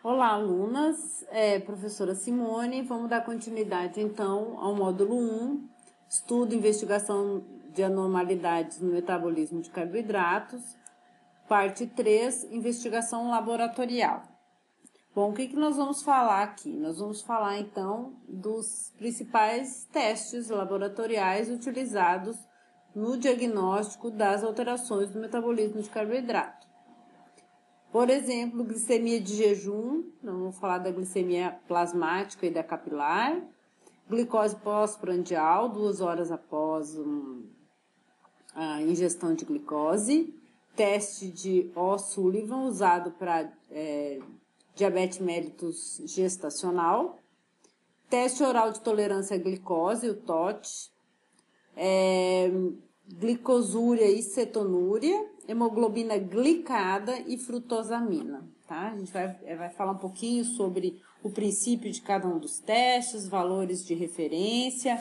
Olá, alunas, professora Simone, vamos dar continuidade então ao módulo 1, estudo e investigação de anormalidades no metabolismo de carboidratos, parte 3, investigação laboratorial. Bom, o que nós vamos falar aqui? Nós vamos falar então dos principais testes laboratoriais utilizados no diagnóstico das alterações do metabolismo de carboidrato. Por exemplo, glicemia de jejum, vamos falar da glicemia plasmática e da capilar, glicose pós-prandial, 2 horas após a ingestão de glicose, teste de O'Sullivan, usado para diabetes mellitus gestacional, teste oral de tolerância à glicose, o TOT, glicosúria e cetonúria, hemoglobina glicada e frutosamina, tá? A gente vai falar um pouquinho sobre o princípio de cada um dos testes, valores de referência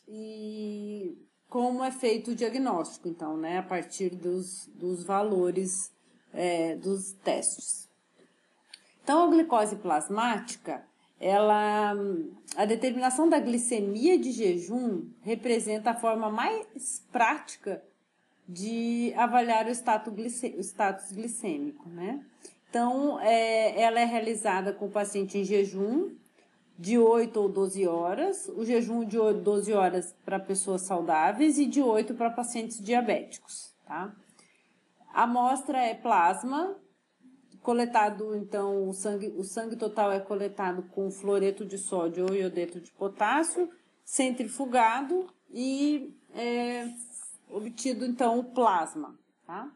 e como é feito o diagnóstico, então, né, a partir dos valores dos testes. Então, a glicose plasmática, a determinação da glicemia de jejum representa a forma mais prática de avaliar o status glicêmico, né? Então, ela é realizada com o paciente em jejum de 8 ou 12 horas, o jejum de 12 horas para pessoas saudáveis e de 8 para pacientes diabéticos, tá? A amostra é plasma, coletado, então, o sangue total é coletado com fluoreto de sódio ou iodeto de potássio, centrifugado e obtido, então, o plasma, tá?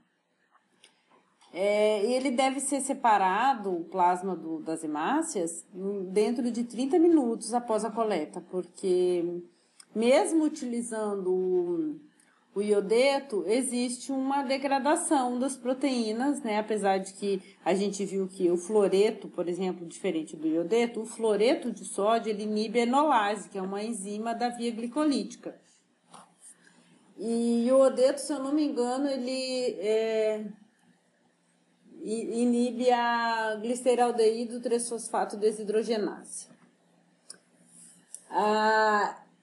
Ele deve ser separado, o plasma das hemácias, dentro de 30 minutos após a coleta, porque mesmo utilizando o iodeto, existe uma degradação das proteínas, né? Apesar de que a gente viu que o fluoreto, por exemplo, diferente do iodeto, o fluoreto de sódio ele inibe a enolase, que é uma enzima da via glicolítica. E o iodeto, se eu não me engano, ele inibe a gliceraldeído 3-fosfato desidrogenase.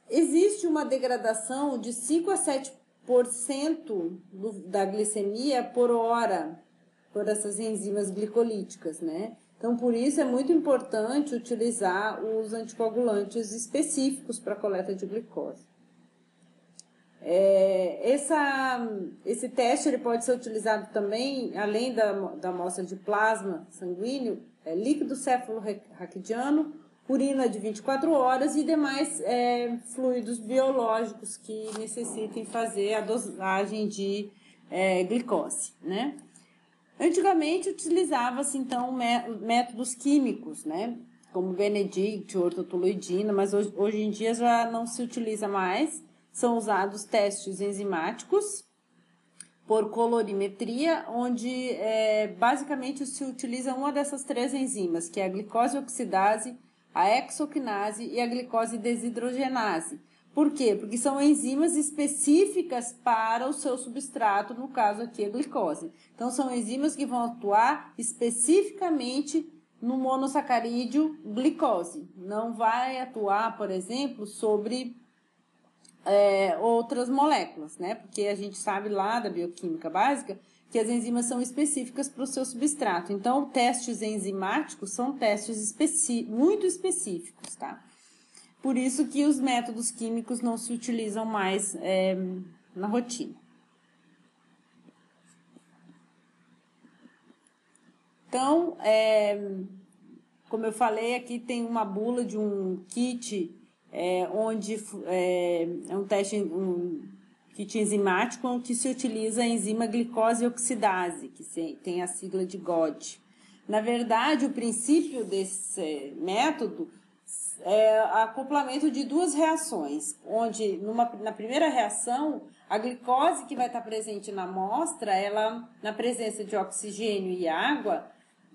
Existe uma degradação de 5 a 7% da glicemia por hora por essas enzimas glicolíticas, né? Então, por isso é muito importante utilizar os anticoagulantes específicos para a coleta de glicose. Esse teste ele pode ser utilizado também, além da amostra de plasma sanguíneo, líquido cefalorraquidiano, urina de 24 horas e demais fluidos biológicos que necessitem fazer a dosagem de glicose, né? Antigamente utilizava-se então métodos químicos, né? Como Benedict, ortotoluidina, mas hoje em dia já não se utiliza mais. São usados testes enzimáticos por colorimetria, onde basicamente se utiliza uma dessas 3 enzimas, que é a glicose oxidase, a hexoquinase e a glicose desidrogenase. Por quê? Porque são enzimas específicas para o seu substrato, no caso aqui a glicose. Então, são enzimas que vão atuar especificamente no monossacarídeo glicose. Não vai atuar, por exemplo, sobre outras moléculas, né? Porque a gente sabe lá da bioquímica básica que as enzimas são específicas para o seu substrato. Então, testes enzimáticos são testes muito específicos, tá? Por isso que os métodos químicos não se utilizam mais na rotina. Então, como eu falei, aqui tem uma bula de um kit onde é um teste, kit enzimático, onde se utiliza a enzima glicose oxidase, que tem a sigla de GOD. Na verdade, o princípio desse método é acoplamento de 2 reações, onde na primeira reação, a glicose que vai estar presente na amostra, ela, na presença de oxigênio e água,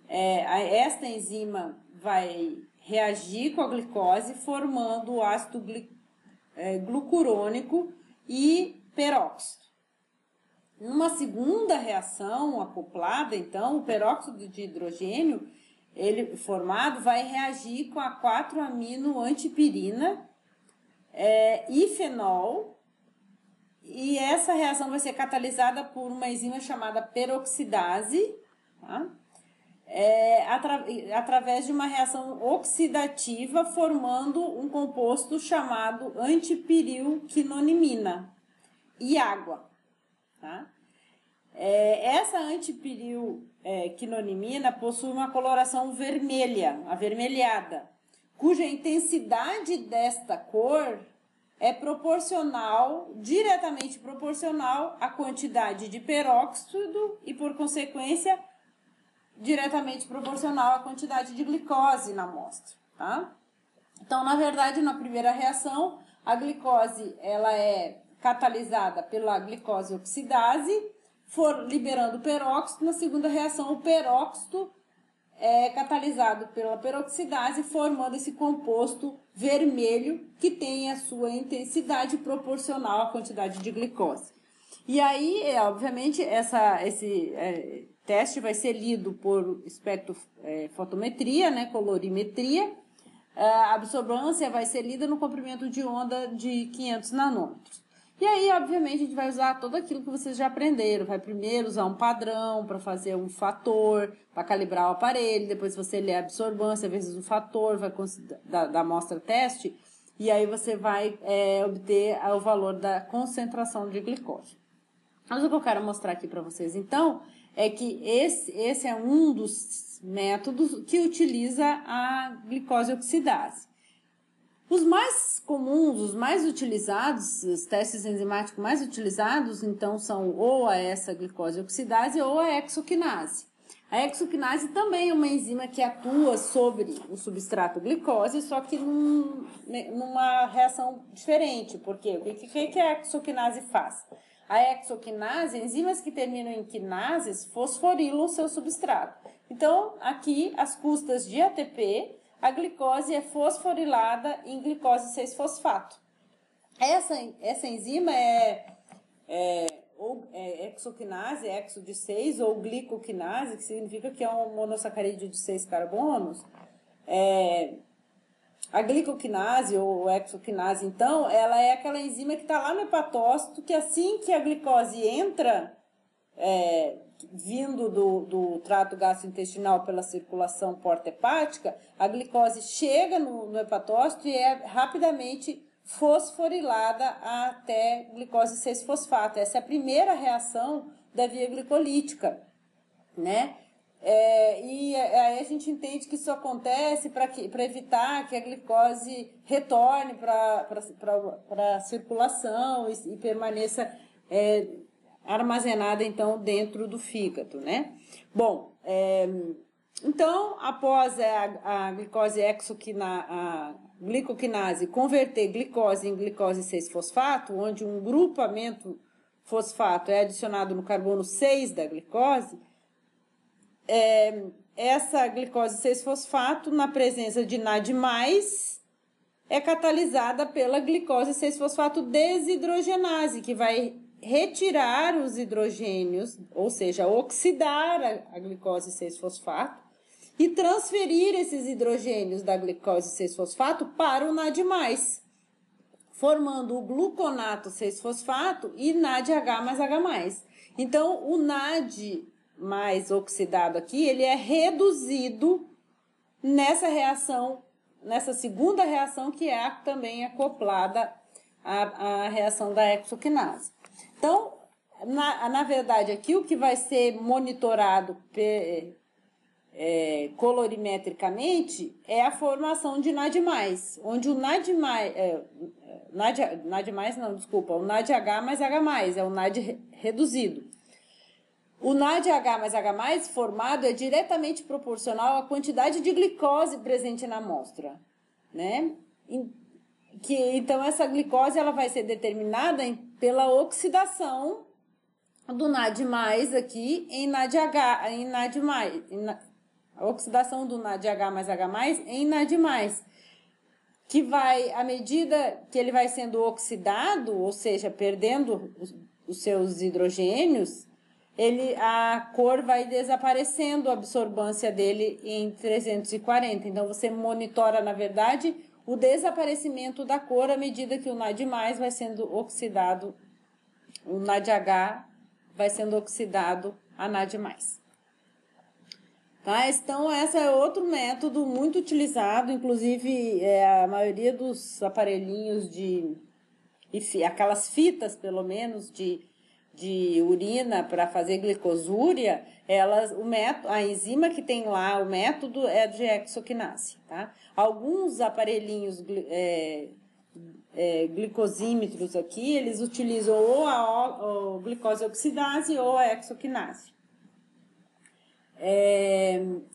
esta enzima vai reagir com a glicose, formando o ácido glucurônico e peróxido. Numa segunda reação acoplada, então, o peróxido de hidrogênio, ele formado, vai reagir com a 4-amino-antipirina e fenol, e essa reação vai ser catalisada por uma enzima chamada peroxidase, tá? Através de uma reação oxidativa, formando um composto chamado antipirilquinonimina e água. Tá? Essa antipirilquinonimina possui uma coloração vermelha, avermelhada, cuja intensidade desta cor é diretamente proporcional à quantidade de peróxido e, por consequência, diretamente proporcional à quantidade de glicose na amostra. Tá? Então, na verdade, na primeira reação, a glicose ela é catalisada pela glicose oxidase, liberando peróxido. Na segunda reação, o peróxido é catalisado pela peroxidase, formando esse composto vermelho que tem a sua intensidade proporcional à quantidade de glicose. E aí, obviamente, esse teste vai ser lido por espectrofotometria, né, colorimetria. A absorvância vai ser lida no comprimento de onda de 500 nanômetros. E aí, obviamente, a gente vai usar tudo aquilo que vocês já aprenderam. Vai primeiro usar um padrão para fazer um fator, para calibrar o aparelho. Depois você lê a absorvância vezes o fator da amostra teste. E aí você vai obter o valor da concentração de glicose. Mas o que eu quero mostrar aqui para vocês, então, é que esse é um dos métodos que utiliza a glicose oxidase. Os mais comuns, os mais utilizados, os testes enzimáticos mais utilizados, então, são ou essa glicose oxidase ou a hexoquinase. A hexoquinase também é uma enzima que atua sobre o substrato glicose, só que numa reação diferente. Por quê? O que a hexoquinase faz? A hexoquinase, enzimas que terminam em quinases, fosforilam o seu substrato. Então, aqui, às custas de ATP, a glicose é fosforilada em glicose 6-fosfato. Essa enzima ou hexoquinase, hexo de 6, ou glicoquinase, que significa que é um monossacarídeo de 6 carbonos. A glicoquinase ou hexoquinase, então, ela é aquela enzima que está lá no hepatócito, que assim que a glicose entra, vindo do trato gastrointestinal pela circulação porta-hepática, a glicose chega no hepatócito e é rapidamente fosforilada até glicose 6-fosfato. Essa é a primeira reação da via glicolítica, né? E aí a gente entende que isso acontece para evitar que a glicose retorne para a circulação e permaneça armazenada, então, dentro do fígado, né? Bom, então, após a glicoquinase converter glicose em glicose 6-fosfato, onde um grupamento fosfato é adicionado no carbono 6 da glicose, essa glicose 6-fosfato, na presença de NAD+, é catalisada pela glicose 6-fosfato desidrogenase, que vai retirar os hidrogênios, ou seja, oxidar a glicose 6-fosfato e transferir esses hidrogênios da glicose 6-fosfato para o NAD+, formando o gluconato 6-fosfato e NADH mais H+. Então, o NAD mais oxidado aqui, ele é reduzido nessa reação, nessa segunda reação, que é também acoplada à reação da hexoquinase. Então, na verdade, aqui o que vai ser monitorado colorimetricamente é a formação de NAD+, onde o o NADH mais H+, é o NAD reduzido. O NADH mais H+, formado é diretamente proporcional à quantidade de glicose presente na amostra, né? Então, essa glicose ela vai ser determinada pela oxidação do NAD+, aqui em NADH, a oxidação do NADH mais H+, em NAD+, que vai, à medida que ele vai sendo oxidado, ou seja, perdendo os seus hidrogênios, a cor vai desaparecendo, a absorbância dele em 340. Então, você monitora, na verdade, o desaparecimento da cor à medida que o NAD+, vai sendo oxidado, o NADH vai sendo oxidado a NAD+. Tá? Então, esse é outro método muito utilizado, inclusive a maioria dos aparelhinhos aquelas fitas, pelo menos, de urina para fazer glicosúria, a enzima que tem lá, o método é de hexoquinase, tá? Alguns aparelhinhos glicosímetros aqui, eles utilizam ou a glicose oxidase ou a hexoquinase.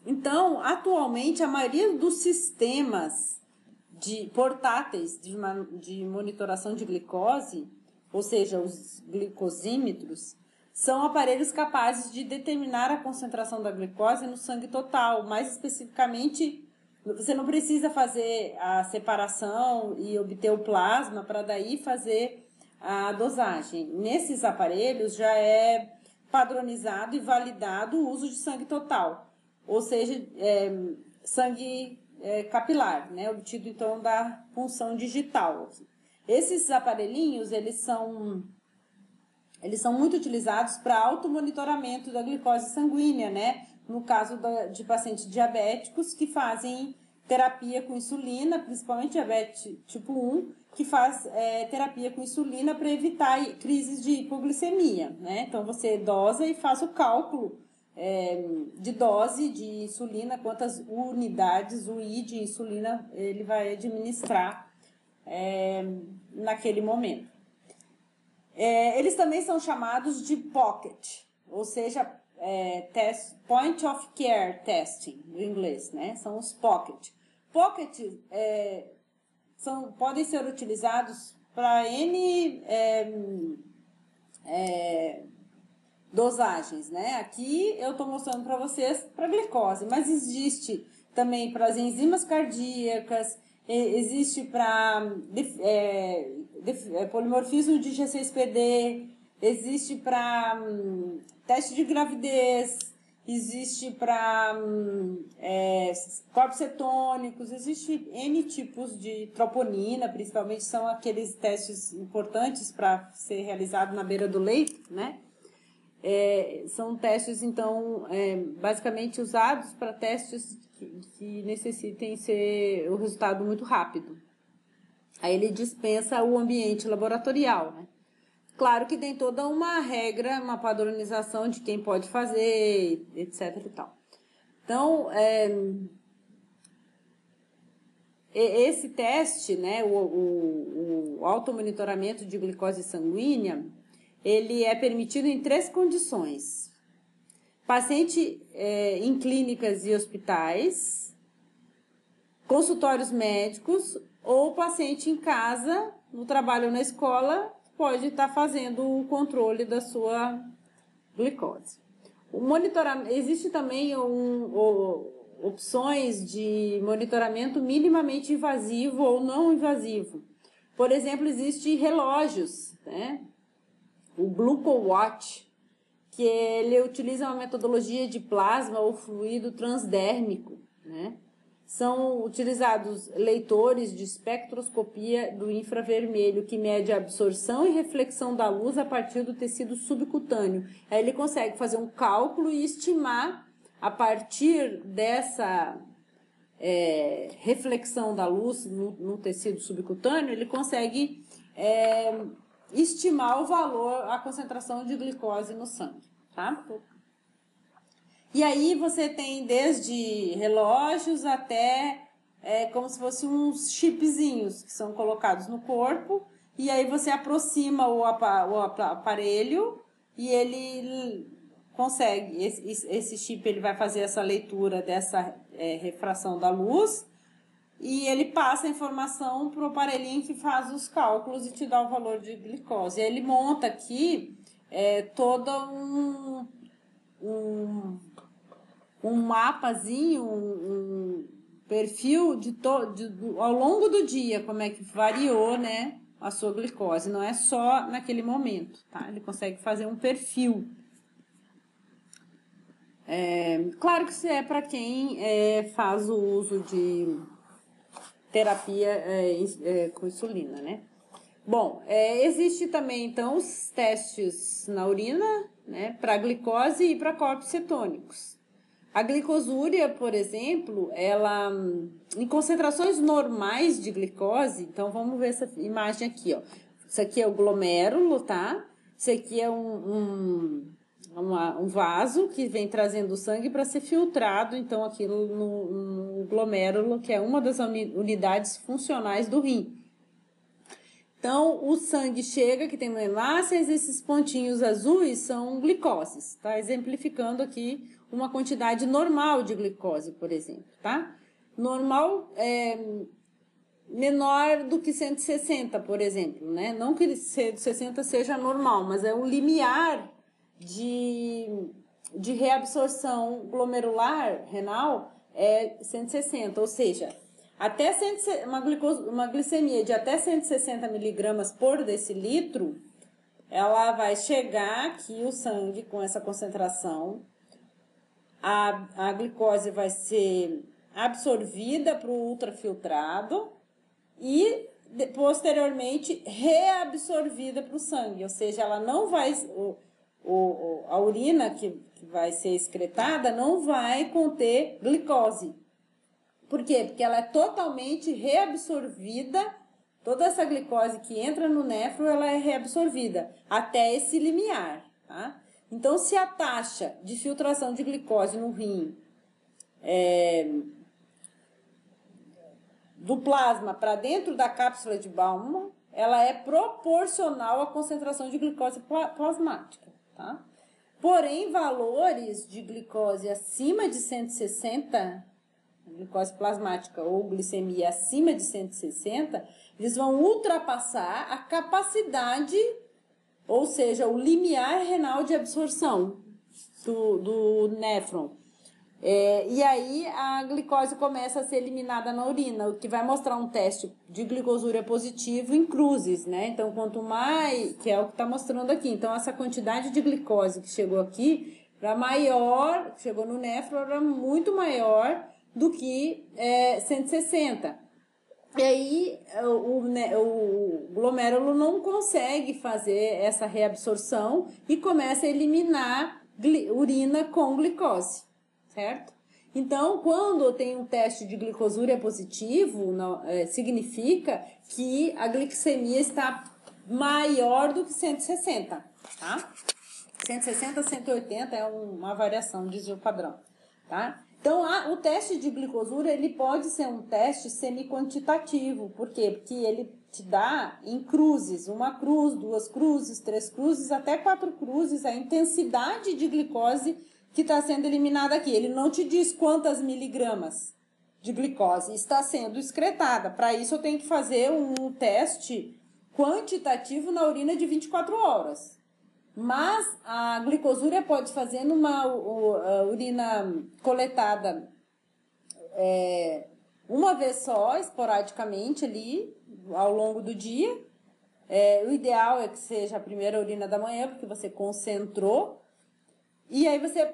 Então, atualmente, a maioria dos sistemas portáteis de monitoração de glicose, ou seja, os glicosímetros, são aparelhos capazes de determinar a concentração da glicose no sangue total. Mais especificamente, você não precisa fazer a separação e obter o plasma para daí fazer a dosagem. Nesses aparelhos já é padronizado e validado o uso de sangue total, ou seja, sangue capilar, né, obtido então da punção digital. Esses aparelhinhos, eles são muito utilizados para automonitoramento da glicose sanguínea, né? No caso de pacientes diabéticos que fazem terapia com insulina, principalmente diabetes tipo 1, que faz terapia com insulina para evitar crises de hipoglicemia, né? Então, você dosa e faz o cálculo de dose de insulina, quantas unidades UI de insulina ele vai administrar naquele momento. Eles também são chamados de pocket, ou seja, point of care testing, do inglês, né? São os pocket. Pocket podem ser utilizados para N dosagens, né? Aqui eu estou mostrando para vocês para glicose, mas existe também para as enzimas cardíacas, existe para polimorfismo de G6PD, existe para teste de gravidez, existe para corpos cetônicos, existe N tipos de troponina, principalmente são aqueles testes importantes para ser realizado na beira do leito, né? São testes, então, basicamente usados para testes que necessitem ser o resultado muito rápido. Aí ele dispensa o ambiente laboratorial, né? Claro que tem toda uma regra, uma padronização de quem pode fazer, etc e tal. Então, esse teste, né, o automonitoramento de glicose sanguínea, ele é permitido em 3 condições. Paciente em clínicas e hospitais, consultórios médicos ou paciente em casa, no trabalho ou na escola, pode estar fazendo o controle da sua glicose. O monitoramento, existe também opções de monitoramento minimamente invasivo ou não invasivo. Por exemplo, existem relógios, né? O GlucoWatch, que ele utiliza uma metodologia de plasma ou fluido transdérmico, né? São utilizados leitores de espectroscopia do infravermelho, que mede a absorção e reflexão da luz a partir do tecido subcutâneo. Aí ele consegue fazer um cálculo e estimar, a partir dessa reflexão da luz no tecido subcutâneo, ele consegue estimar o valor, a concentração de glicose no sangue, tá? E aí você tem desde relógios até como se fossem uns chipzinhos que são colocados no corpo, e aí você aproxima o aparelho e ele consegue, esse chip ele vai fazer essa leitura dessa refração da luz, e ele passa a informação para o aparelhinho que faz os cálculos e te dá o valor de glicose. E aí ele monta aqui todo um mapazinho, um perfil ao longo do dia, como é que variou, né, a sua glicose, não é só naquele momento, tá? Ele consegue fazer um perfil. Claro que isso é para quem faz o uso de terapia com insulina, né? Bom, existe também, então, os testes na urina, né, para glicose e para corpos cetônicos. A glicosúria, por exemplo, ela, em concentrações normais de glicose, então vamos ver essa imagem aqui, ó. Isso aqui é o glomérulo, tá? Isso aqui é um vaso que vem trazendo o sangue para ser filtrado, então, aquilo no glomérulo, que é uma das unidades funcionais do rim. Então, o sangue chega, que tem uma hemácias, esses pontinhos azuis são glicoses, tá? Exemplificando aqui uma quantidade normal de glicose, por exemplo, tá? Normal menor do que 160, por exemplo, né? Não que 160 seja normal, mas é um limiar de reabsorção glomerular renal é 160, ou seja, até uma glicemia de até 160 miligramas por decilitro, ela vai chegar aqui o sangue com essa concentração, a glicose vai ser absorvida para o ultrafiltrado e posteriormente reabsorvida para o sangue, ou seja, ela não vai, a urina que vai ser excretada não vai conter glicose. Por quê? Porque ela é totalmente reabsorvida, toda essa glicose que entra no néfron, ela é reabsorvida até esse limiar, tá? Então, se a taxa de filtração de glicose no rim do plasma para dentro da cápsula de Bowman, ela é proporcional à concentração de glicose plasmática, tá? Porém, valores de glicose acima de 160, glicose plasmática ou glicemia acima de 160, eles vão ultrapassar a capacidade, ou seja, o limiar renal de absorção do néfron. E aí a glicose começa a ser eliminada na urina, o que vai mostrar um teste de glicosúria positivo em cruzes, né? Então, quanto mais, que é o que está mostrando aqui. Então, essa quantidade de glicose que chegou aqui, era maior, chegou no néfron, era muito maior do que 160. E aí o glomérulo não consegue fazer essa reabsorção e começa a eliminar urina com glicose, certo? Então, quando tem um teste de glicosúria positivo, significa que a glicemia está maior do que 160, tá? 160, 180 é uma variação, diz o padrão, tá? Então, o teste de glicosúria, ele pode ser um teste semi-quantitativo. Por quê? Porque ele te dá em cruzes, 1 cruz, 2 cruzes, 3 cruzes, até 4 cruzes, a intensidade de glicose que está sendo eliminada aqui. Ele não te diz quantas miligramas de glicose está sendo excretada. Para isso, eu tenho que fazer um teste quantitativo na urina de 24 horas. Mas a glicosúria pode fazer numa urina coletada uma vez só, esporadicamente ali, ao longo do dia. O ideal é que seja a primeira urina da manhã, porque você concentrou. E aí você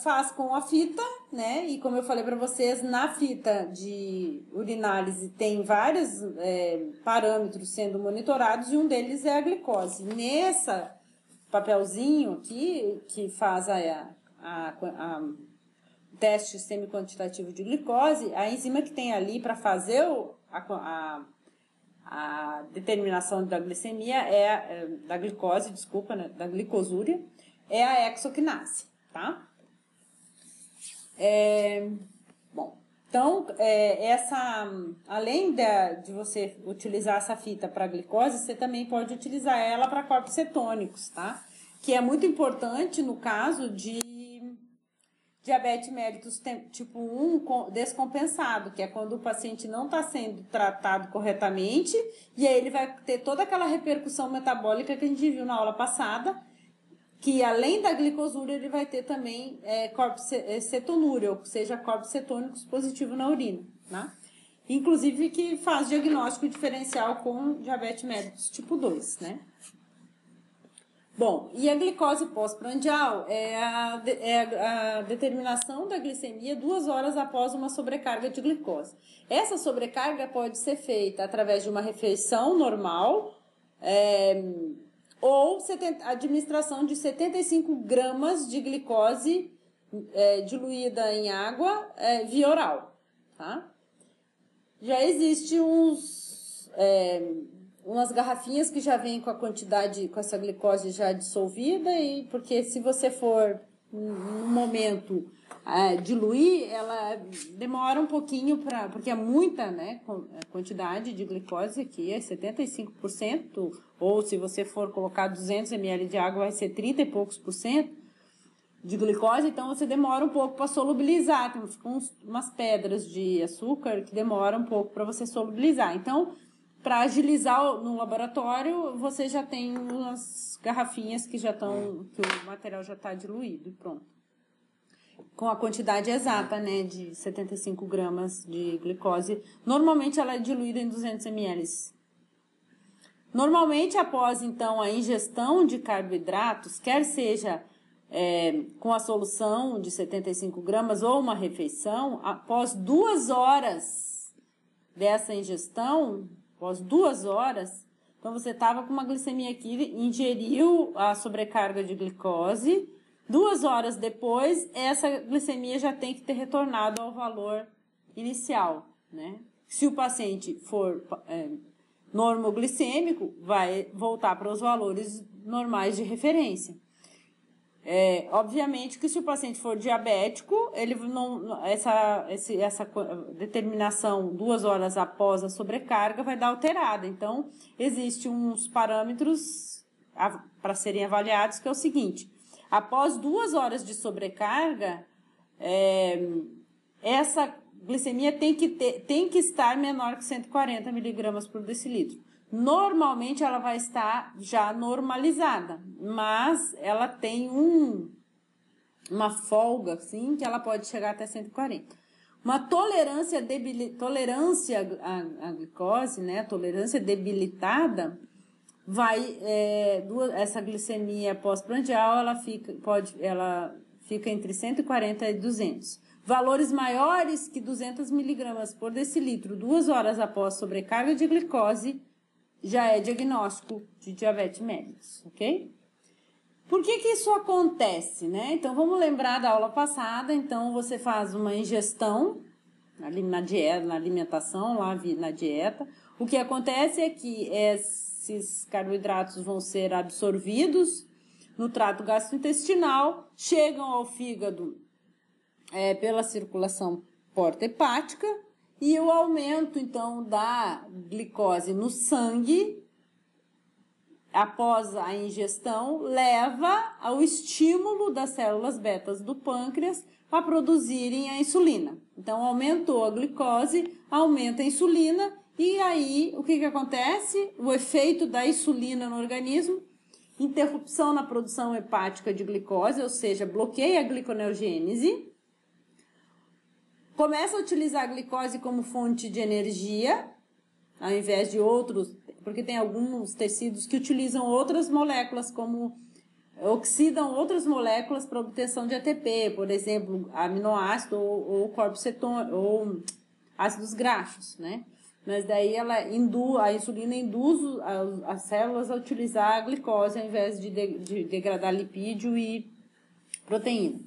faz com a fita, né? E como eu falei para vocês, na fita de urinálise tem vários parâmetros sendo monitorados e um deles é a glicose. Nessa papelzinho aqui, que faz o teste semi-quantitativo de glicose, a enzima que tem ali para fazer a determinação da glicemia da glicose, desculpa, né, da glicosúria, é a hexoquinase, tá? Bom, então, além de você utilizar essa fita para glicose, você também pode utilizar ela para corpos cetônicos, tá? Que é muito importante no caso de diabetes mellitus tipo 1 descompensado, que é quando o paciente não está sendo tratado corretamente, e aí ele vai ter toda aquela repercussão metabólica que a gente viu na aula passada, que além da glicosúria, ele vai ter também cetonúria, ou seja, corpos cetônicos positivos na urina, né? inclusive que faz diagnóstico diferencial com diabetes mellitus tipo 2, né? Bom, e a glicose pós-prandial é a determinação da glicemia 2 horas após uma sobrecarga de glicose. Essa sobrecarga pode ser feita através de uma refeição normal ou administração de 75 gramas de glicose diluída em água via oral, tá? Já existe umas garrafinhas que já vêm com a quantidade, com essa glicose já dissolvida, e porque se você for no momento diluir, ela demora um pouquinho porque é muita, né, quantidade de glicose aqui, é 75%, ou se você for colocar 200 ml de água, vai ser 30 e poucos por cento de glicose, então você demora um pouco para solubilizar, tem umas pedras de açúcar que demoram um pouco para você solubilizar. Então, para agilizar no laboratório, você já tem umas garrafinhas que que o material já está diluído e pronto. Com a quantidade exata, né, de 75 gramas de glicose. Normalmente ela é diluída em 200 ml. Normalmente, após, então, a ingestão de carboidratos, quer seja com a solução de 75 gramas ou uma refeição, após 2 horas dessa ingestão, após 2 horas, então você estava com uma glicemia aqui, ingeriu a sobrecarga de glicose, 2 horas depois, essa glicemia já tem que ter retornado ao valor inicial, né? Se o paciente for normoglicêmico, vai voltar para os valores normais de referência. Obviamente que se o paciente for diabético, ele essa determinação 2 horas após a sobrecarga vai dar alterada. Então, existem uns parâmetros para serem avaliados, que é o seguinte: após 2 horas de sobrecarga, essa glicemia tem que estar menor que 140 miligramas por decilitro. Normalmente ela vai estar já normalizada, mas ela tem uma folga, assim, que ela pode chegar até 140. Uma tolerância à glicose, né, tolerância debilitada, essa glicemia pós-prandial, ela fica entre 140 e 200. Valores maiores que 200 miligramas por decilitro 2 horas após sobrecarga de glicose já é diagnóstico de diabetes mellitus, ok? Por que isso acontece, né? Então, vamos lembrar da aula passada. Então, você faz uma ingestão na dieta, na alimentação, lá na dieta. O que acontece é que esses carboidratos vão ser absorvidos no trato gastrointestinal, chegam ao fígado pela circulação porta-hepática, e o aumento, então, da glicose no sangue, após a ingestão, leva ao estímulo das células betas do pâncreas a produzirem a insulina. Então, aumentou a glicose, aumenta a insulina, e aí, o que acontece? O efeito da insulina no organismo, interrupção na produção hepática de glicose, ou seja, bloqueia a gliconeogênese, começa a utilizar a glicose como fonte de energia, ao invés de outros, porque tem alguns tecidos que utilizam outras moléculas, como oxidam outras moléculas para obtenção de ATP, por exemplo, aminoácido ou corpos cetônicos, ou ácidos graxos, né? Mas daí a insulina induz as células a utilizar a glicose ao invés de degradar lipídio e proteína.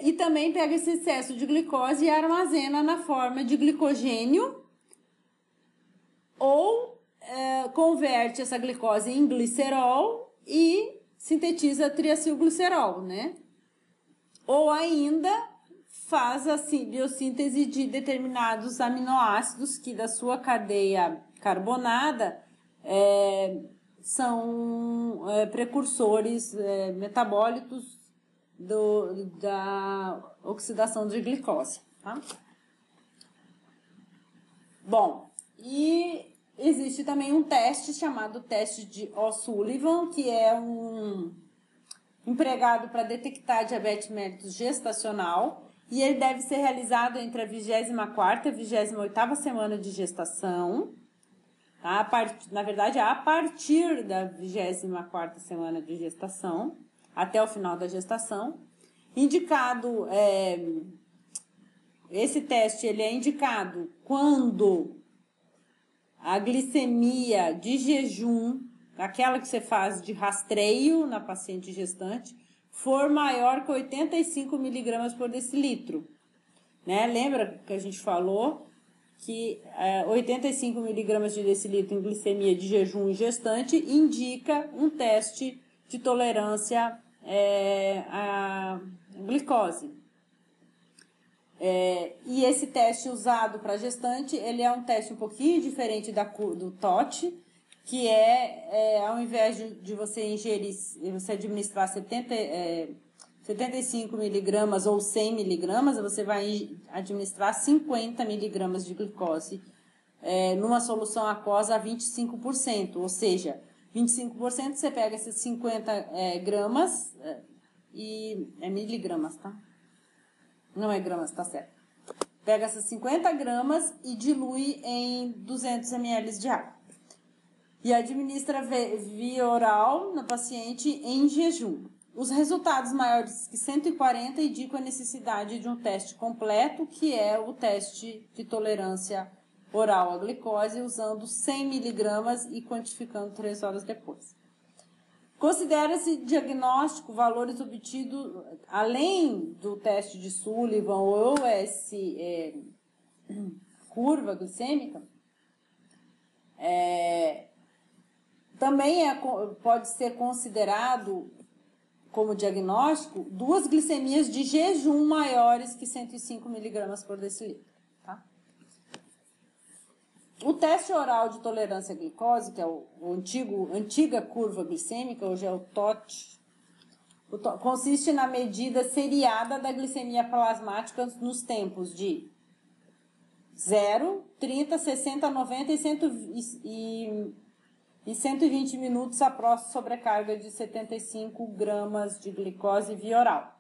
E também pega esse excesso de glicose e armazena na forma de glicogênio, ou converte essa glicose em glicerol e sintetiza triacilglicerol, né? Ou ainda faz a biossíntese de determinados aminoácidos que da sua cadeia carbonada são precursores metabólitos da oxidação de glicose, tá? Bom, e existe também um teste chamado teste de O'Sullivan, que é empregado para detectar diabetes mellitus gestacional. E ele deve ser realizado entre a 24ª e a 28ª semana de gestação. Tá? Na verdade, a partir da 24ª semana de gestação, até o final da gestação. Indicado, esse teste ele é indicado quando a glicemia de jejum, aquela que você faz de rastreio na paciente gestante, for maior que 85 miligramas por decilitro. Né? Lembra que a gente falou que 85 miligramas de decilitro em glicemia de jejum gestante indica um teste de tolerância à glicose. E esse teste usado para gestante, ele é um teste um pouquinho diferente do TOT, que ao invés de você ingerir, você administrar 75 miligramas ou 100 miligramas, você vai administrar 50 miligramas de glicose numa solução aquosa a 25%, ou seja, 25% você pega esses 50 gramas e miligramas, tá? Não é gramas, tá certo. Pega essas 50 gramas e dilui em 200 ml de água. E administra via oral na paciente em jejum. Os resultados maiores que 140 indicam a necessidade de um teste completo, que é o teste de tolerância oral à glicose, usando 100 miligramas e quantificando 3 horas depois. Considera-se diagnóstico valores obtidos, além do teste de Sullivan ou curva glicêmica, também pode ser considerado como diagnóstico 2 glicemias de jejum maiores que 105 miligramas por decilitro. Tá? O teste oral de tolerância à glicose, que é antiga curva glicêmica, hoje é o TOT, consiste na medida seriada da glicemia plasmática nos tempos de 0, 30, 60, 90 e 120 minutos após sobrecarga de 75 gramas de glicose via oral.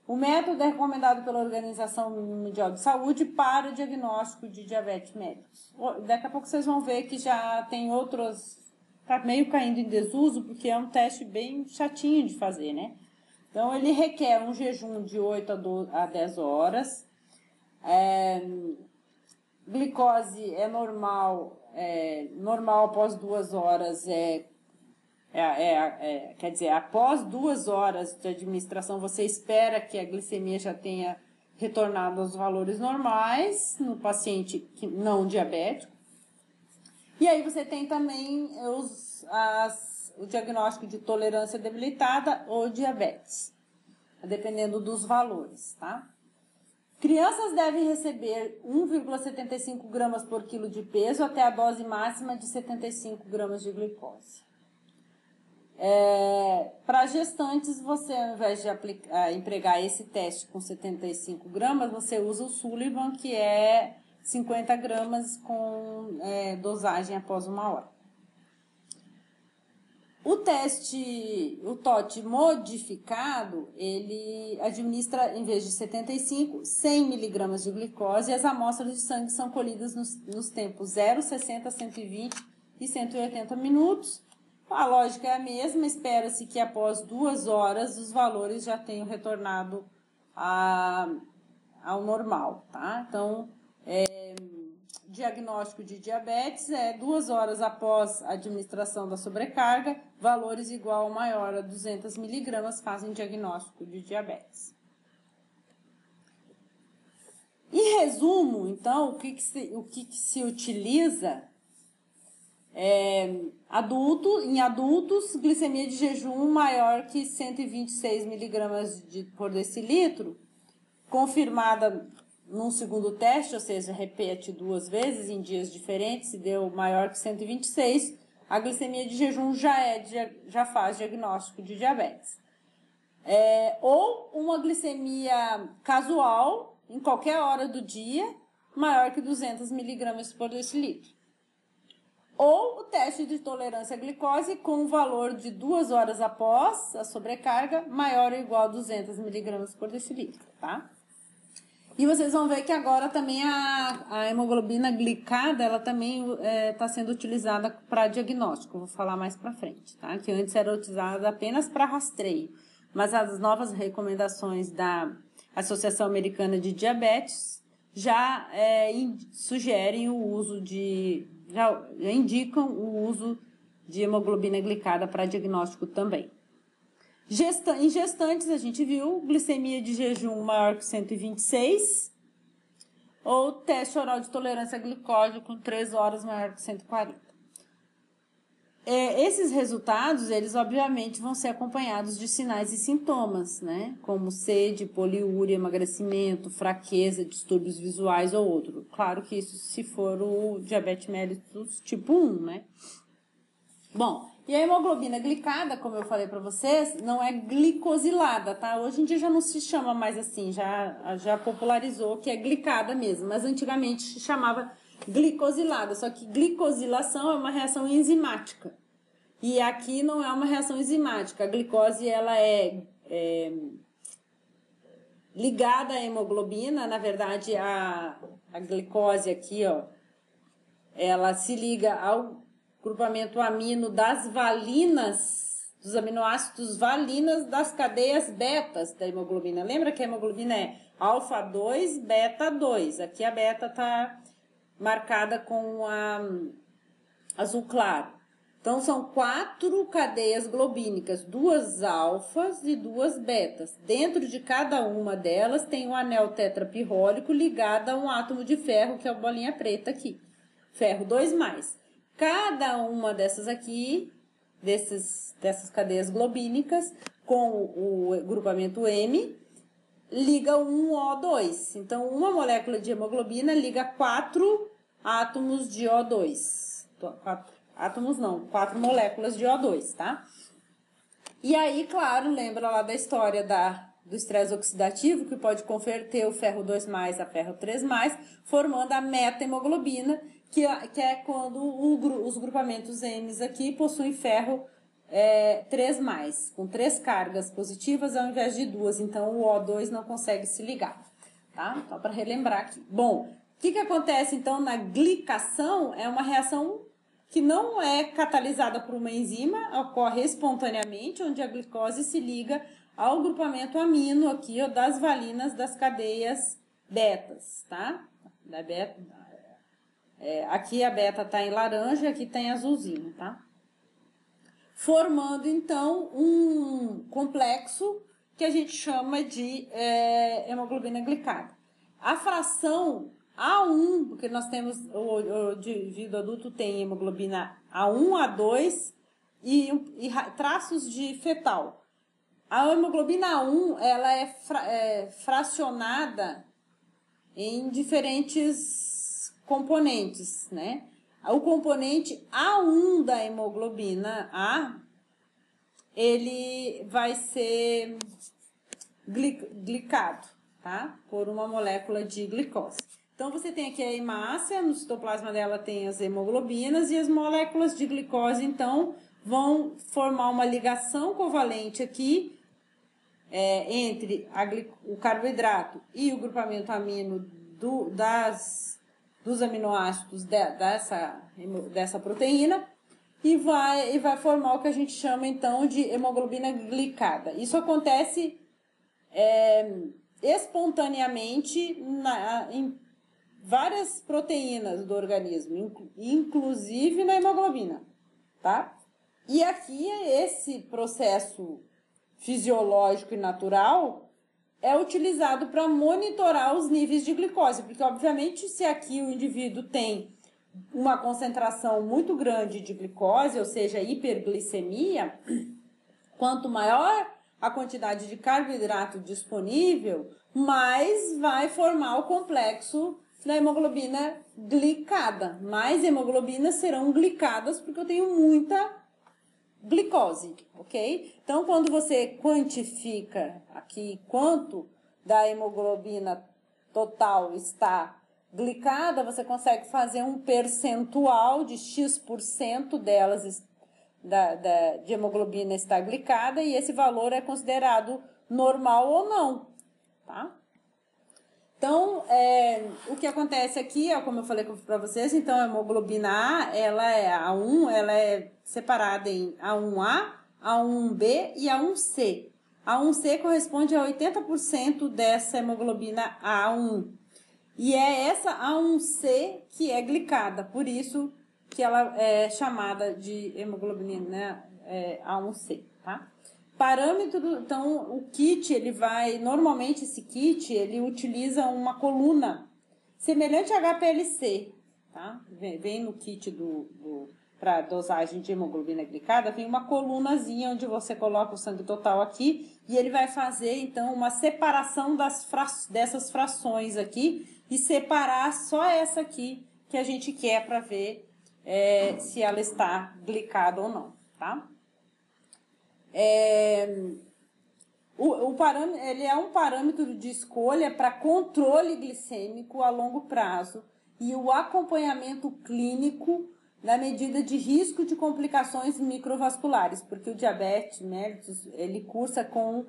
O método é recomendado pela Organização Mundial de Saúde para o diagnóstico de diabetes mellitus. Daqui a pouco vocês vão ver que já tem outros, está meio caindo em desuso, porque é um teste bem chatinho de fazer, né? Então, ele requer um jejum de 8 a 10 horas. Glicose é normal após 2 horas, quer dizer, após 2 horas de administração, você espera que a glicemia já tenha retornado aos valores normais no paciente não diabético. E aí você tem também o diagnóstico de tolerância debilitada ou diabetes, dependendo dos valores, tá? Crianças devem receber 1,75 gramas por quilo de peso até a dose máxima de 75 gramas de glicose. Para gestantes, você, ao invés de empregar esse teste com 75 gramas, você usa o Sullivan, que é 50 gramas com dosagem após 1 hora. O TOT modificado, ele administra, em vez de 75, 100 miligramas de glicose, e as amostras de sangue são colhidas nos tempos 0, 60, 120 e 180 minutos. A lógica é a mesma, espera-se que após 2 horas os valores já tenham retornado ao normal, tá? Então, diagnóstico de diabetes 2 horas após a administração da sobrecarga, valores igual ou maior a 200 miligramas fazem diagnóstico de diabetes. Em resumo, então, o que se utiliza em adultos, glicemia de jejum maior que 126 miligramas por decilitro, confirmada num segundo teste, ou seja, repete 2 vezes em dias diferentes, se deu maior que 126, a glicemia de jejum já faz diagnóstico de diabetes. Ou uma glicemia casual, em qualquer hora do dia, maior que 200 miligramas por decilitro. Ou o teste de tolerância à glicose com o valor de 2 horas após a sobrecarga, maior ou igual a 200 miligramas por decilitro, tá? E vocês vão ver que agora também a hemoglobina glicada, ela também está sendo utilizada para diagnóstico. Vou falar mais para frente, tá? Que antes era utilizada apenas para rastreio. Mas as novas recomendações da Associação Americana de Diabetes já sugerem o uso já indicam o uso de hemoglobina glicada para diagnóstico também. Em gestantes, a gente viu glicemia de jejum maior que 126 ou teste oral de tolerância à glicose com 3 horas maior que 140. Esses resultados, eles obviamente vão ser acompanhados de sinais e sintomas, né? Como sede, poliúria, emagrecimento, fraqueza, distúrbios visuais ou outro. Claro que isso se for o diabetes mellitus tipo 1, né? Bom, e a hemoglobina glicada, como eu falei para vocês, não é glicosilada, tá? Hoje em dia já não se chama mais assim, já popularizou que é glicada mesmo, mas antigamente se chamava glicosilada, só que glicosilação é uma reação enzimática. E aqui não é uma reação enzimática, a glicose ela é ligada à hemoglobina, na verdade a glicose aqui, ó, ela se liga ao grupamento amino das valinas, dos aminoácidos valinas das cadeias betas da hemoglobina. Lembra que a hemoglobina é alfa 2, beta 2. Aqui a beta está marcada com azul claro. Então, são 4 cadeias globínicas, 2 alfas e 2 betas. Dentro de cada uma delas tem um anel tetrapirrólico ligado a um átomo de ferro, que é a bolinha preta aqui. Ferro 2+. Cada uma dessas aqui, dessas cadeias globínicas, com o grupamento M, liga um O2. Então, uma molécula de hemoglobina liga 4 átomos de O2. 4 moléculas de O2, tá? E aí, claro, lembra lá da história do estresse oxidativo, que pode converter o ferro 2+ a ferro 3+, formando a meta-hemoglobina, que é quando os grupamentos M's aqui possuem ferro 3+, com 3 cargas positivas ao invés de 2, então o O2 não consegue se ligar, tá? Só para relembrar aqui. Bom, o que acontece então na glicação? É uma reação que não é catalisada por uma enzima, ocorre espontaneamente, onde a glicose se liga ao grupamento amino aqui, ó, das valinas das cadeias betas, tá? Aqui a beta está em laranja, aqui tem azulzinho, tá? Formando, então, um complexo que a gente chama de hemoglobina glicada. A fração A1, porque nós temos, o indivíduo adulto tem hemoglobina A1, A2 e traços de fetal. A hemoglobina A1, ela é fracionada em diferentes componentes, né? O componente A1 da hemoglobina A, ele vai ser glicado, tá? Por uma molécula de glicose. Então, você tem aqui a hemácia, no citoplasma dela tem as hemoglobinas e as moléculas de glicose, então, vão formar uma ligação covalente aqui entre o carboidrato e o grupamento amino dos aminoácidos dessa proteína e vai formar o que a gente chama, então, de hemoglobina glicada. Isso acontece espontaneamente em várias proteínas do organismo, inclusive na hemoglobina, tá? E aqui esse processo fisiológico e natural é utilizado para monitorar os níveis de glicose, porque obviamente se aqui o indivíduo tem uma concentração muito grande de glicose, ou seja, hiperglicemia, quanto maior a quantidade de carboidrato disponível, mais vai formar o complexo da hemoglobina glicada. Mais hemoglobinas serão glicadas porque eu tenho muita glicose, ok? Então, quando você quantifica aqui quanto da hemoglobina total está glicada, você consegue fazer um percentual de X% delas de hemoglobina está glicada e esse valor é considerado normal ou não, tá? Então, o que acontece aqui, como eu falei para vocês, então a hemoglobina A, ela é A1, ela é separada em A1A, A1B e A1C. A1C corresponde a 80% dessa hemoglobina A1. E é essa A1C que é glicada, por isso que ela é chamada de hemoglobina, né, A1C, tá? Parâmetro, então, o kit, normalmente esse kit, ele utiliza uma coluna semelhante a HPLC, tá? Vem no kit para dosagem de hemoglobina glicada, vem uma colunazinha onde você coloca o sangue total aqui e ele vai fazer, então, uma separação dessas frações aqui e separar só essa aqui que a gente quer para ver se ela está glicada ou não, tá? O parâmetro, ele é um parâmetro de escolha para controle glicêmico a longo prazo e o acompanhamento clínico na medida de risco de complicações microvasculares, porque o diabetes mellitus, ele cursa com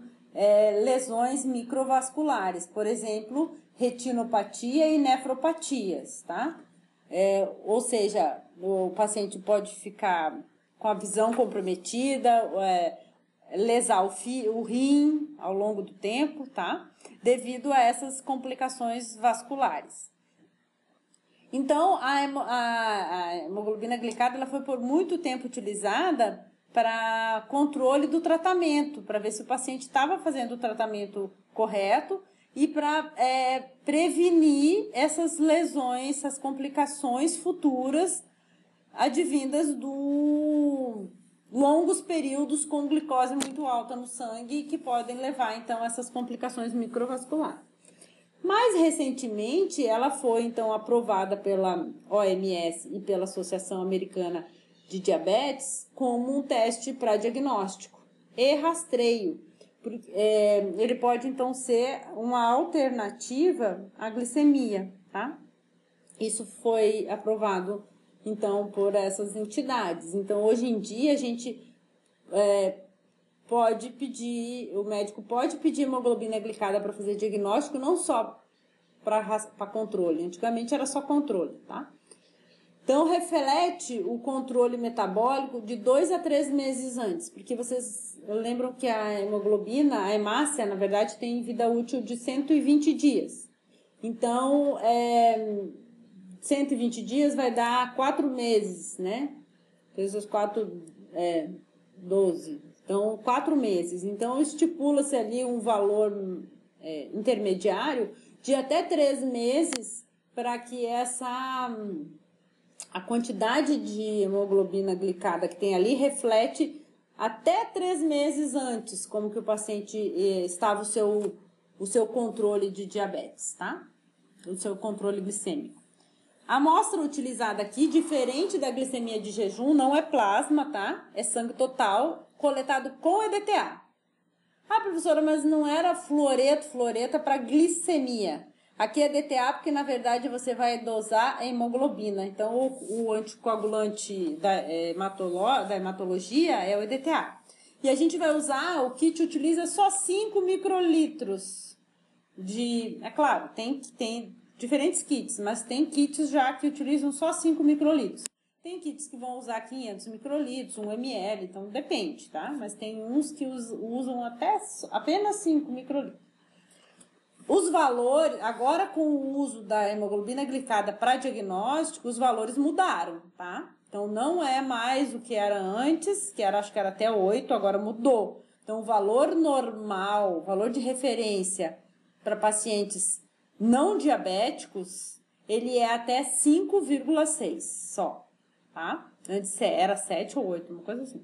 lesões microvasculares, por exemplo, retinopatia e nefropatias, tá? Ou seja, o paciente pode ficar com a visão comprometida, lesar o rim ao longo do tempo, tá? Devido a essas complicações vasculares. Então, a hemoglobina glicada ela foi por muito tempo utilizada para controle do tratamento, para ver se o paciente estava fazendo o tratamento correto e para prevenir essas lesões, essas complicações futuras advindas do longos períodos com glicose muito alta no sangue que podem levar, então, a essas complicações microvasculares. Mais recentemente, ela foi, então, aprovada pela OMS e pela Associação Americana de Diabetes como um teste para diagnóstico e rastreio. Ele pode, então, ser uma alternativa à glicemia, tá? Isso foi aprovado, então, por essas entidades. Então, hoje em dia, a gente pode pedir, o médico pode pedir hemoglobina glicada para fazer diagnóstico, não só para controle. Antigamente era só controle, tá? Então, reflete o controle metabólico de 2 a 3 meses antes, porque vocês lembram que a hemoglobina, a hemácia, na verdade, tem vida útil de 120 dias. Então, 120 dias vai dar 4 meses, né? Vezes 4, 12. Então, 4 meses. Então, estipula-se ali um valor intermediário de até 3 meses para que a quantidade de hemoglobina glicada que tem ali reflete até 3 meses antes como que o paciente estava o seu controle de diabetes, tá? O seu controle glicêmico. A amostra utilizada aqui, diferente da glicemia de jejum, não é plasma, tá? É sangue total, coletado com EDTA. Ah, professora, mas não era fluoreta para glicemia. Aqui é EDTA porque, na verdade, você vai dosar a hemoglobina. Então, o anticoagulante da hematologia é o EDTA. E a gente vai usar, o kit utiliza só 5 microlitros é claro, tem diferentes kits, mas tem kits já que utilizam só 5 microlitros. Tem kits que vão usar 500 microlitros, 1 ml, então depende, tá? Mas tem uns que usam apenas 5 microlitros. Os valores, agora com o uso da hemoglobina glicada para diagnóstico, os valores mudaram, tá? Então não é mais o que era antes, acho que era até 8, agora mudou. Então o valor normal, o valor de referência para pacientes não diabéticos, ele é até 5,6 só, tá? Antes era 7 ou 8, uma coisa assim.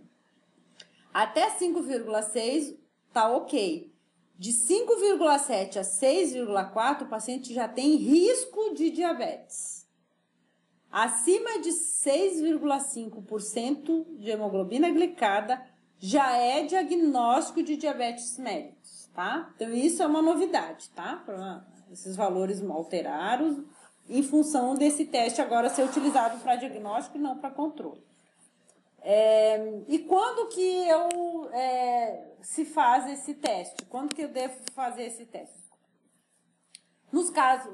Até 5,6 tá ok. De 5,7 a 6,4, o paciente já tem risco de diabetes. Acima de 6,5% de hemoglobina glicada já é diagnóstico de diabetes mellitus, tá? Então, isso é uma novidade, tá? Esses valores alteraram em função desse teste agora ser utilizado para diagnóstico e não para controle. E quando que se faz esse teste? Quando que eu devo fazer esse teste? Nos casos,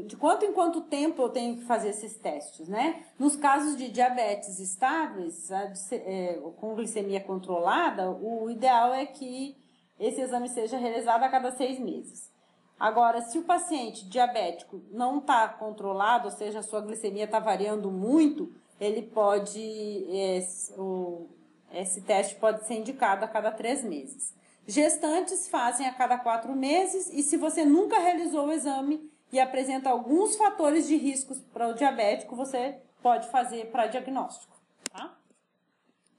de quanto em quanto tempo eu tenho que fazer esses testes, né? Nos casos de diabetes estáveis, com glicemia controlada, o ideal é que esse exame seja realizado a cada 6 meses. Agora, se o paciente diabético não está controlado, ou seja, a sua glicemia está variando muito, ele pode, esse teste pode ser indicado a cada 3 meses. Gestantes fazem a cada 4 meses e se você nunca realizou o exame e apresenta alguns fatores de riscos para o diabético, você pode fazer para diagnóstico, tá?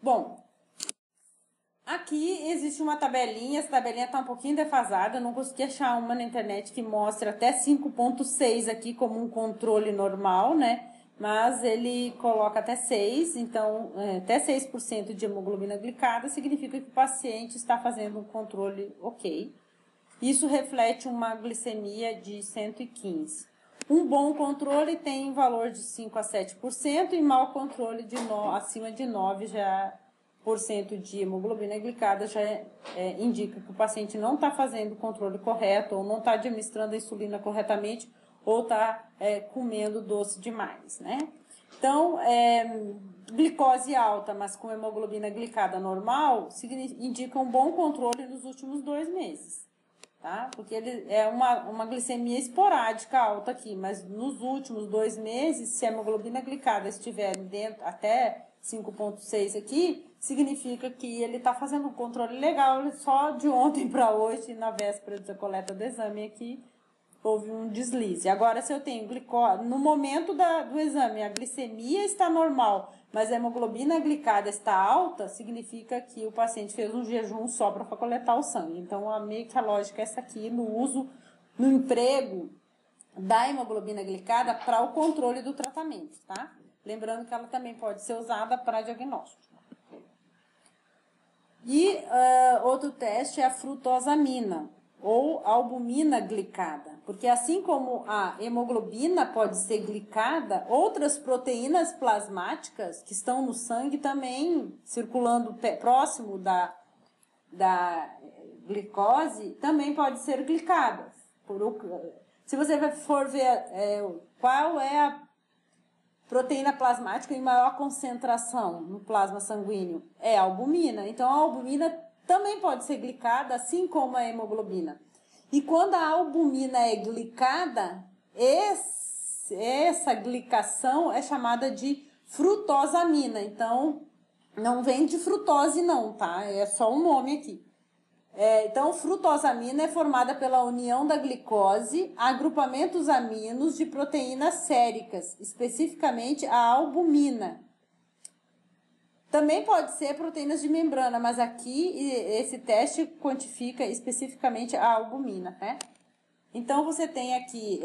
Bom, aqui existe uma tabelinha, essa tabelinha está um pouquinho defasada, eu não consegui achar uma na internet que mostre até 5,6 aqui como um controle normal, né? Mas ele coloca até 6, então até 6% de hemoglobina glicada significa que o paciente está fazendo um controle ok. Isso reflete uma glicemia de 115. Um bom controle tem valor de 5 a 7% e mau controle acima de 9% de hemoglobina glicada já indica que o paciente não está fazendo o controle correto ou não está administrando a insulina corretamente ou está comendo doce demais, né? Então, glicose alta, mas com hemoglobina glicada normal, indica um bom controle nos últimos 2 meses, tá? Porque ele é uma glicemia esporádica alta aqui, mas nos últimos 2 meses, se a hemoglobina glicada estiver dentro até 5,6 aqui, significa que ele está fazendo um controle legal, só de ontem para hoje, na véspera da coleta do exame aqui, houve um deslize. Agora, se eu tenho glicose, no momento do exame, a glicemia está normal, mas a hemoglobina glicada está alta, significa que o paciente fez um jejum só para coletar o sangue. Então, meio que a lógica é essa aqui, no emprego da hemoglobina glicada para o controle do tratamento, tá? Lembrando que ela também pode ser usada para diagnóstico. E outro teste é a frutosamina, ou albumina glicada, porque assim como a hemoglobina pode ser glicada, outras proteínas plasmáticas que estão no sangue também circulando próximo da glicose também pode ser glicadas. Se você for ver qual é a proteína plasmática em maior concentração no plasma sanguíneo, é a albumina. Então a albumina também pode ser glicada, assim como a hemoglobina. E quando a albumina é glicada, essa glicação é chamada de frutosamina. Então, não vem de frutose não, tá? É só um nome aqui. Então, frutosamina é formada pela união da glicose a agrupamentos aminos de proteínas séricas, especificamente a albumina. Também pode ser proteínas de membrana, mas aqui esse teste quantifica especificamente a albumina, né? Então, você tem aqui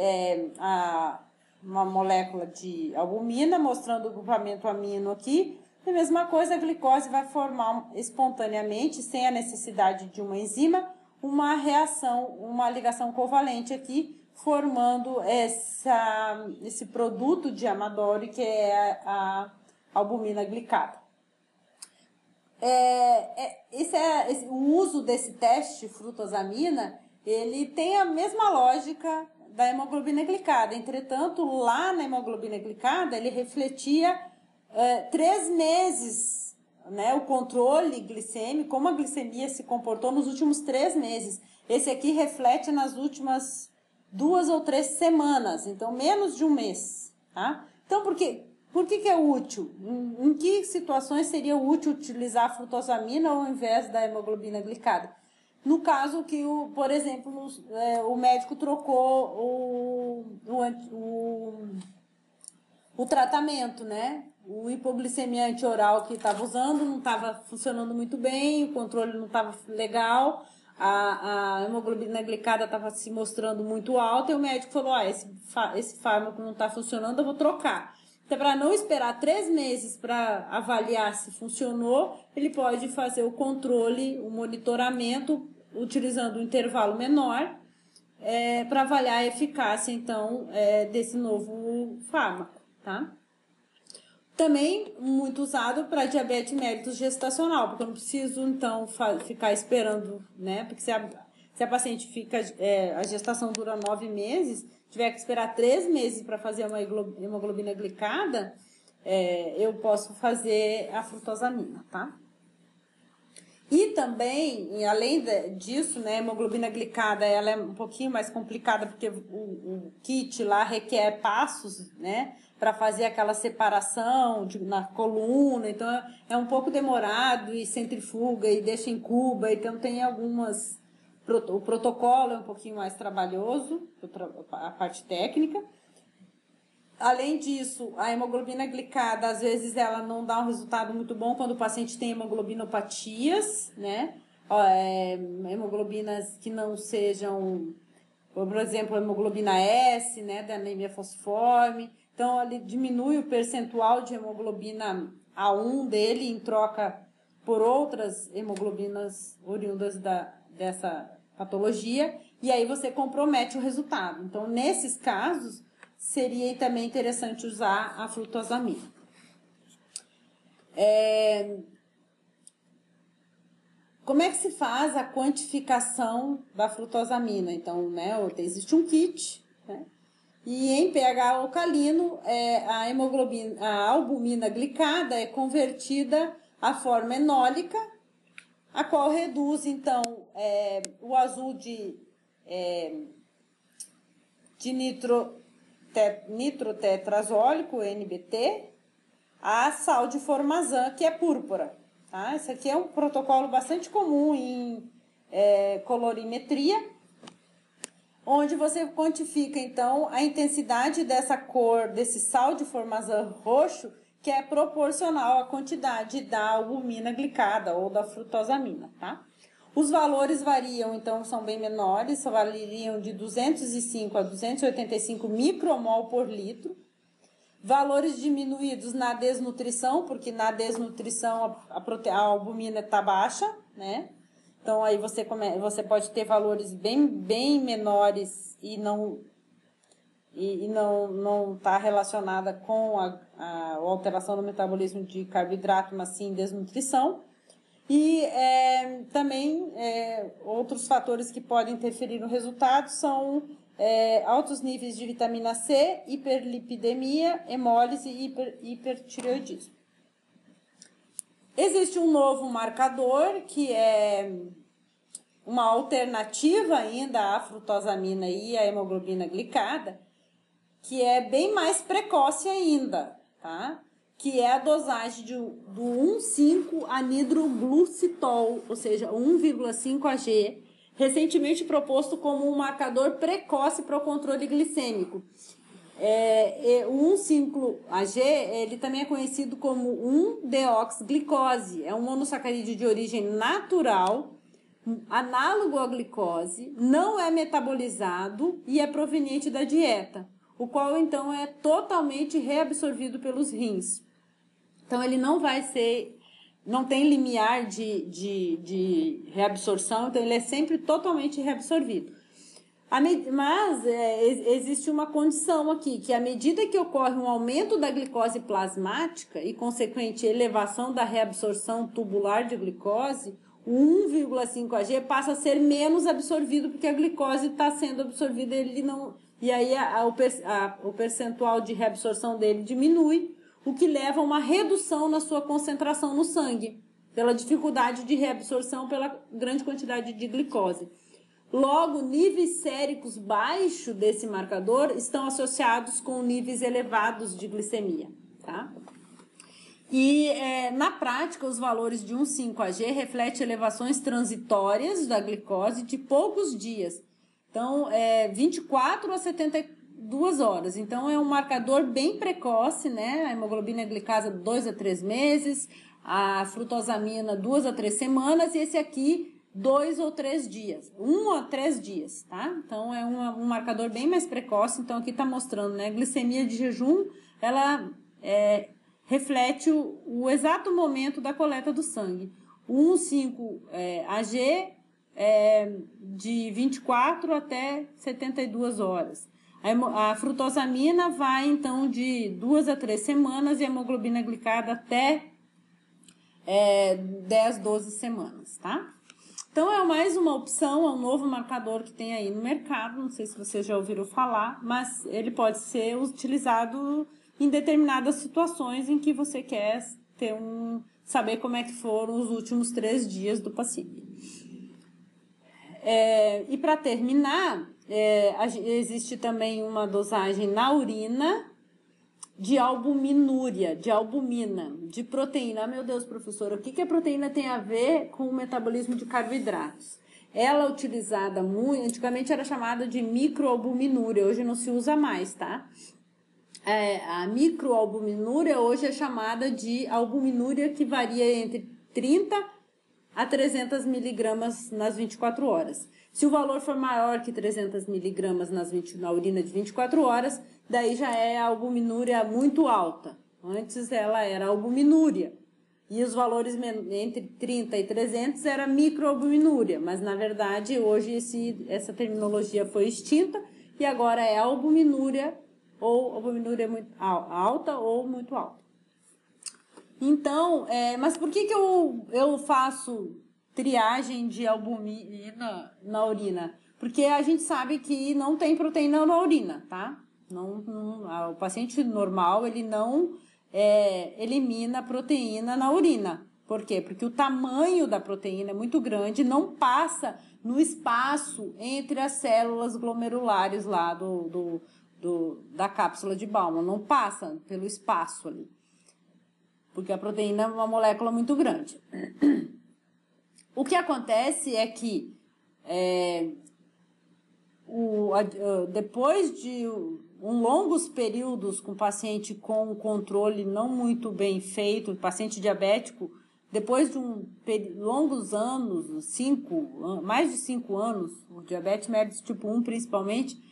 uma molécula de albumina mostrando o agrupamento amino aqui. E a mesma coisa, a glicose vai formar espontaneamente, sem a necessidade de uma enzima, uma reação, uma ligação covalente aqui, formando esse produto de Amadori, que é a albumina glicada. O uso desse teste, frutosamina, ele tem a mesma lógica da hemoglobina glicada. Entretanto, lá na hemoglobina glicada, ele refletia 3 meses, né, o controle glicêmico, como a glicemia se comportou nos últimos 3 meses. Esse aqui reflete nas últimas 2 ou 3 semanas, então menos de um mês, tá? Então, por que é útil? Em que situações seria útil utilizar a frutosamina ao invés da hemoglobina glicada? No caso que, por exemplo, o médico trocou o tratamento, né? O hipoglicemia antioral que estava usando não estava funcionando muito bem, o controle não estava legal, a hemoglobina glicada estava se mostrando muito alta e o médico falou, esse fármaco não está funcionando, eu vou trocar. Então, para não esperar 3 meses para avaliar se funcionou, ele pode fazer o controle, o monitoramento, utilizando um intervalo menor, para avaliar a eficácia, então, desse novo fármaco, tá? Também muito usado para diabetes mellitus gestacional, porque eu não preciso, então, ficar esperando, né? Porque se Se a paciente fica, a gestação dura 9 meses, tiver que esperar 3 meses para fazer uma hemoglobina glicada, eu posso fazer a frutosamina, tá? E também, além disso, né, a hemoglobina glicada, ela é um pouquinho mais complicada, porque o kit lá requer passos, né, para fazer aquela separação na coluna, então é um pouco demorado, e centrifuga, e deixa em cuba, então tem algumas... O protocolo é um pouquinho mais trabalhoso, a parte técnica. Além disso, a hemoglobina glicada, às vezes, ela não dá um resultado muito bom quando o paciente tem hemoglobinopatias, né? Hemoglobinas que não sejam, por exemplo, a hemoglobina S, né, da anemia falciforme. Então, ele diminui o percentual de hemoglobina A1 dele em troca por outras hemoglobinas oriundas dessa patologia, e aí você compromete o resultado. Então, nesses casos, seria também interessante usar a frutosamina. Como é que se faz a quantificação da frutosamina? Então, né, existe um kit, né, e em pH alcalino, a albumina glicada é convertida à forma enólica, a qual reduz, então, o azul de nitrotetrazólico, NBT, a sal de formazan, que é púrpura. Tá? Esse aqui é um protocolo bastante comum em colorimetria, onde você quantifica, então, a intensidade dessa cor, desse sal de formazan roxo, que é proporcional à quantidade da albumina glicada ou da frutosamina, tá? Os valores variam, então, são bem menores, só variam de 205 a 285 micromol por litro. Valores diminuídos na desnutrição, porque na desnutrição a albumina está baixa, né? Então, aí você pode ter valores bem menores e não está relacionada com a alteração do metabolismo de carboidrato, mas sim desnutrição. E também outros fatores que podem interferir no resultado são altos níveis de vitamina C, hiperlipidemia, hemólise e hipertireoidismo. Existe um novo marcador que é uma alternativa ainda à frutosamina e à hemoglobina glicada, que é bem mais precoce ainda, tá? Que é a dosagem do 1,5-anidroglucitol, ou seja, 1,5 Ag, recentemente proposto como um marcador precoce para o controle glicêmico. O 1,5-Ag, ele também é conhecido como 1-deoxiglicose, é um monossacarídeo de origem natural, análogo à glicose, não é metabolizado e é proveniente da dieta, o qual então é totalmente reabsorvido pelos rins. Então ele não tem limiar de reabsorção, então ele é sempre totalmente reabsorvido. Mas existe uma condição aqui, que à medida que ocorre um aumento da glicose plasmática e consequente elevação da reabsorção tubular de glicose, o 1,5 Ag passa a ser menos absorvido, porque a glicose está sendo absorvida, e aí o percentual de reabsorção dele diminui, o que leva a uma redução na sua concentração no sangue, pela dificuldade de reabsorção pela grande quantidade de glicose. Logo, níveis séricos baixos desse marcador estão associados com níveis elevados de glicemia, tá? E na prática, os valores de 1,5 Ag refletem elevações transitórias da glicose de poucos dias. Então, 24 a 72 horas. Então, é um marcador bem precoce, né? A hemoglobina glicada 2 a 3 meses, a frutosamina 2 a 3 semanas e esse aqui 2 ou 3 dias, 1 a 3 dias, tá? Então, é um marcador bem mais precoce. Então, aqui está mostrando, né? Glicemia de jejum, ela reflete o exato momento da coleta do sangue. O 1,5 Ag de 24 até 72 horas. A frutosamina vai, então, de 2 a 3 semanas e a hemoglobina glicada até 10, 12 semanas, tá? Então, é mais uma opção, é um novo marcador que tem aí no mercado, não sei se vocês já ouviram falar, mas ele pode ser utilizado em determinadas situações em que você quer saber como é que foram os últimos 3 dias do paciente. E para terminar, existe também uma dosagem na urina de albuminúria, de albumina, de proteína. Ah, meu Deus, professora, o que a proteína tem a ver com o metabolismo de carboidratos? Ela é utilizada muito, antigamente era chamada de microalbuminúria, hoje não se usa mais, tá? A microalbuminúria hoje é chamada de albuminúria, que varia entre 30 a 300 miligramas nas 24 horas. Se o valor for maior que 300 miligramas na urina de 24 horas, daí já é a albuminúria muito alta. Antes ela era albuminúria. E os valores entre 30 e 300 era microalbuminúria. Mas, na verdade, hoje essa terminologia foi extinta e agora é albuminúria, ou albuminúria muito alta ou muito alta. Então, mas por que eu faço triagem de albumina na urina? Porque a gente sabe que não tem proteína na urina, tá? O paciente normal, ele não elimina proteína na urina. Por quê? Porque o tamanho da proteína é muito grande, não passa no espaço entre as células glomerulares lá da cápsula de Bowman, não passa pelo espaço ali. Porque a proteína é uma molécula muito grande. O que acontece é que depois de longos períodos com paciente com controle não muito bem feito, paciente diabético, depois de longos anos, mais de 5 anos, o diabetes mellitus tipo 1 principalmente,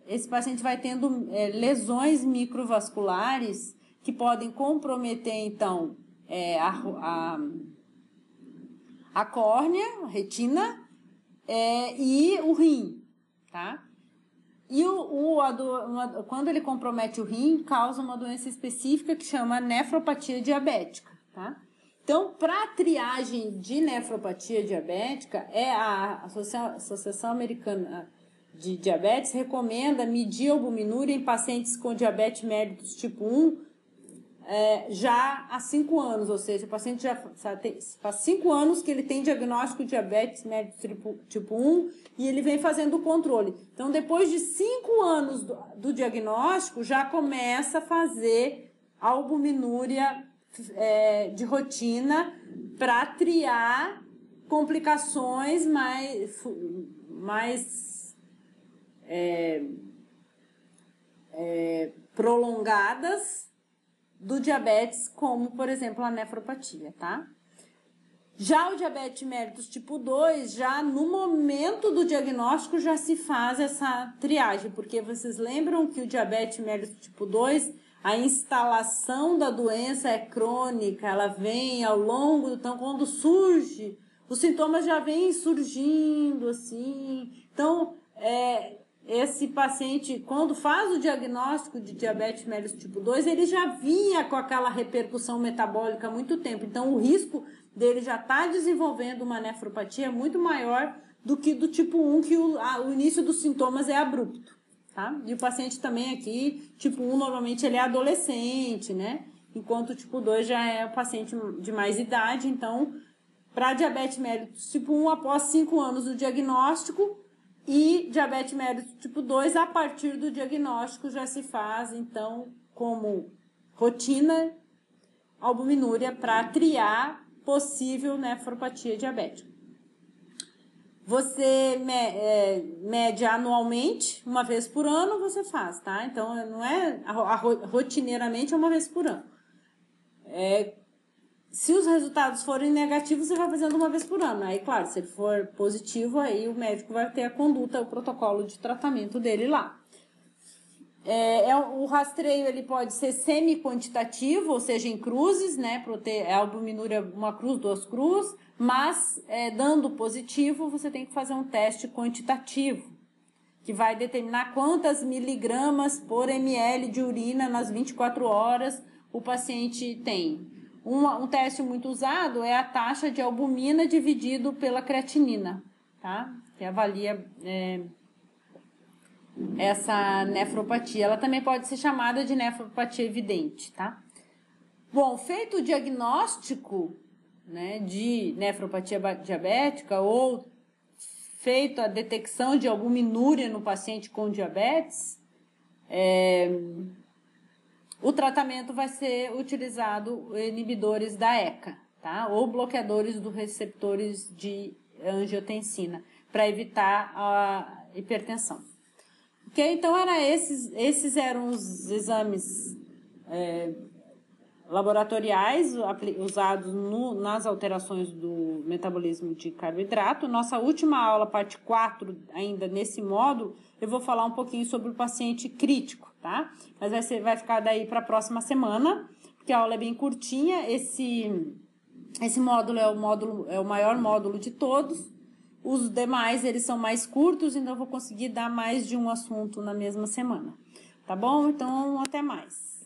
esse paciente vai tendo lesões microvasculares que podem comprometer, então, a córnea, a retina, e o rim, tá? E quando ele compromete o rim, causa uma doença específica que chama nefropatia diabética, tá? Então, para triagem de nefropatia diabética, a Associação Americana de Diabetes recomenda medir a albuminúria em pacientes com diabetes mellitus tipo 1 já há 5 anos, ou seja, o paciente já faz 5 anos que ele tem diagnóstico de diabetes mellitus tipo 1 e ele vem fazendo o controle. Então, depois de 5 anos do diagnóstico, já começa a fazer albuminúria de rotina para triar complicações mais prolongadas do diabetes, como, por exemplo, a nefropatia, tá? Já o diabetes mellitus tipo 2, já no momento do diagnóstico já se faz essa triagem, porque vocês lembram que o diabetes mellitus tipo 2, a instalação da doença é crônica, ela vem ao longo, então quando surge, os sintomas já vêm surgindo, assim. Então, esse paciente, quando faz o diagnóstico de diabetes mellitus tipo 2, ele já vinha com aquela repercussão metabólica há muito tempo. Então, o risco dele já estar desenvolvendo uma nefropatia é muito maior do que do tipo 1, que o início dos sintomas é abrupto, tá? E o paciente também aqui, tipo 1, normalmente ele é adolescente, né? Enquanto o tipo 2 já é o paciente de mais idade. Então, para diabetes mellitus tipo 1, após 5 anos do diagnóstico, e diabetes mellitus tipo 2, a partir do diagnóstico já se faz, então, como rotina, albuminúria para triar possível nefropatia diabética. Você mede anualmente, uma vez por ano você faz, tá? Então, não é rotineiramente, é uma vez por ano. Se os resultados forem negativos, você vai fazendo uma vez por ano. Aí, claro, se ele for positivo, aí o médico vai ter a conduta, o protocolo de tratamento dele lá. O rastreio ele pode ser semi-quantitativo, ou seja, em cruzes, né? Para ter albuminúria, uma cruz, 2 cruz, mas dando positivo, você tem que fazer um teste quantitativo, que vai determinar quantas miligramas por ml de urina nas 24 horas o paciente tem. Um teste muito usado é a taxa de albumina dividido pela creatinina, tá? Que avalia essa nefropatia. Ela também pode ser chamada de nefropatia evidente, tá? Bom, feito o diagnóstico, né, de nefropatia diabética ou feito a detecção de albuminúria no paciente com diabetes, o tratamento vai ser utilizado inibidores da ECA, tá? Ou bloqueadores dos receptores de angiotensina, para evitar a hipertensão. Ok? Então, esses eram os exames laboratoriais usados nas alterações do metabolismo de carboidrato. Nossa última aula, parte 4, ainda nesse módulo, eu vou falar um pouquinho sobre o paciente crítico, tá? Mas vai ficar daí para a próxima semana, porque a aula é bem curtinha. Esse módulo é o maior módulo de todos. Os demais, eles são mais curtos, então eu vou conseguir dar mais de um assunto na mesma semana. Tá bom? Então, até mais.